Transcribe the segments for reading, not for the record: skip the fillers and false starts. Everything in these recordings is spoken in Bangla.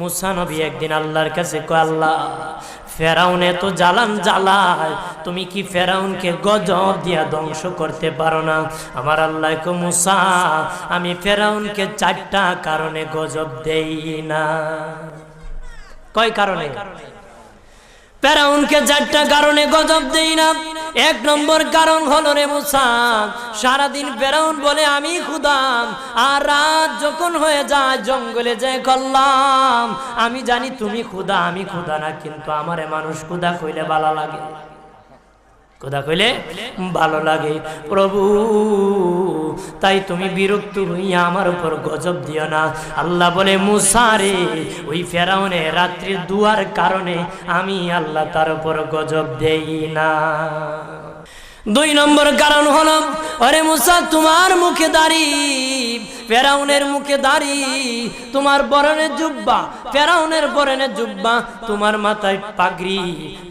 মুসা নবী একদিন আল্লাহর কাছে কয়, আল্লাহ ফেরাউন এত জ্বালান জ্বালায়, তুমি কি ফেরাউনকে গজব দিয়া ধ্বংস করতে পারো না? আমার আল্লাহ কয়, মুসা আমি ফেরাউনকে 4টা কারণে গজব দেই না। কয় কারণে? ফেরাউনকে 4টা কারণে গজব দেই না। 1 নম্বর কারণ হলো রে মুসা, সারাদিন ফেরাউন বলে আমি খোদা, আর রাত যখন হয়ে যায় জঙ্গলে যায় করলাম আমি জানি তুমি খোদা, আমি খোদা না, কিন্তু আমারে মানুষ খোদা কইলে ভালো লাগে, খোদা কইলে ভালো লাগে। প্রভু তাই তুমি বিরক্ত হইয়া আমার উপর গজব দিও না। আল্লাহ বলে, মুসা রে ওই ফেরাউনের রাত্রির দুয়ার কারণে আমি আল্লাহ তার উপর গজব দেই না। 2 নম্বর কারণ হলো, আরে মুসা তোমার মুখে দাড়ি, ফেরাউনের মুখে দাড়ি, তোমার বরণের জুব্বা, ফেরাউনের বরণের জুব্বা, তোমার মাথায় পাগড়ি,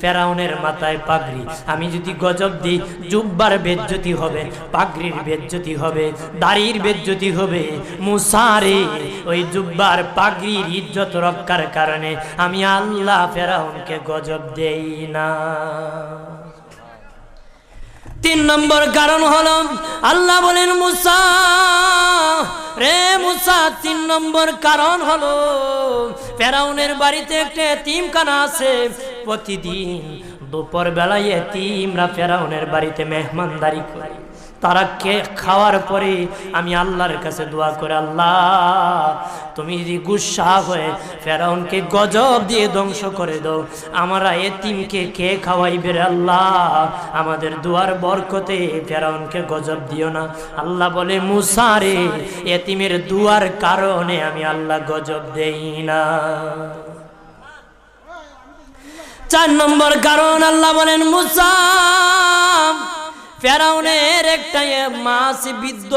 ফেরাউনের মাথায় পাগড়ি। আমি যদি গজব দিই, জুব্বার বেজ্জতি হবে, পাগড়ির বেজ্জতি হবে, দাড়ির বেজ্জতি হবে। মুসা রে ওই জুব্বার পাগড়ির ইজ্জত রক্ষার কারণে আমি আল্লাহ ফেরাউনকে গজব দেই না। 3 নম্বর কারণ হলো, আল্লাহ বলেন মুসা রে মুসা 3 নম্বর কারণ হলো, ফেরাউনের বাড়িতে একটা এতিমখানা আছে, প্রতিদিন দুপুর বেলায় এতিমরা ফেরাউনের বাড়িতে মেহমানদারি করে। তারা খাওয়ার পরে আমি আল্লাহর কাছে দোয়া করে, আল্লাহ তুমি যদি গুসা হয়ে ফেরাউনকে গজব দিয়ে ধ্বংস করে দাও, আমরা এতিমকে কে খাওয়াইবে রে আল্লাহ, আমাদের দুয়ার বরকতে ফেরাউনকে গজব দিও না। আল্লাহ বলে, মুসা রে এতিমের দুয়ার কারণে আমি আল্লাহ গজব দেই না। 4 নম্বর কারণ, আল্লাহ বলেন মুসা ফেরাউনের একটা মাছ বিদ্ধ,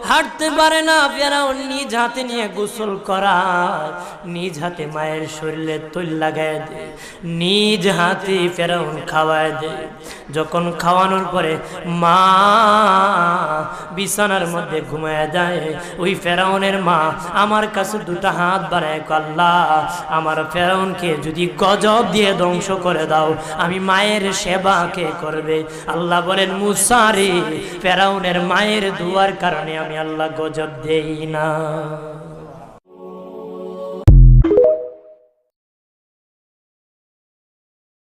হাঁটতে পারে না, ফেরাউন নিজ হাতে নিয়ে গোসল করায়, নিজ হাতে মায়ের শরীরে তৈল লাগায় দেয়, নিজ হাতে ফেরাউন খাওয়ায় দেয়। যখন খাওয়ানোর পরে মা বিছানার মধ্যে ঘুমায় যায়, ওই ফেরাউনের মা আমার কাছে 2টা হাত বাড়ায়, আল্লাহ আমার ফেরাউনকে যদি গজব দিয়ে ধ্বংস করে দাও, আমি মায়ের সেবা কে করবে? আল্লাহ বলেন, মুসা রে ফেরাউনের মায়ের দুয়ার কারণে আমি আল্লাহ গজব দেই না।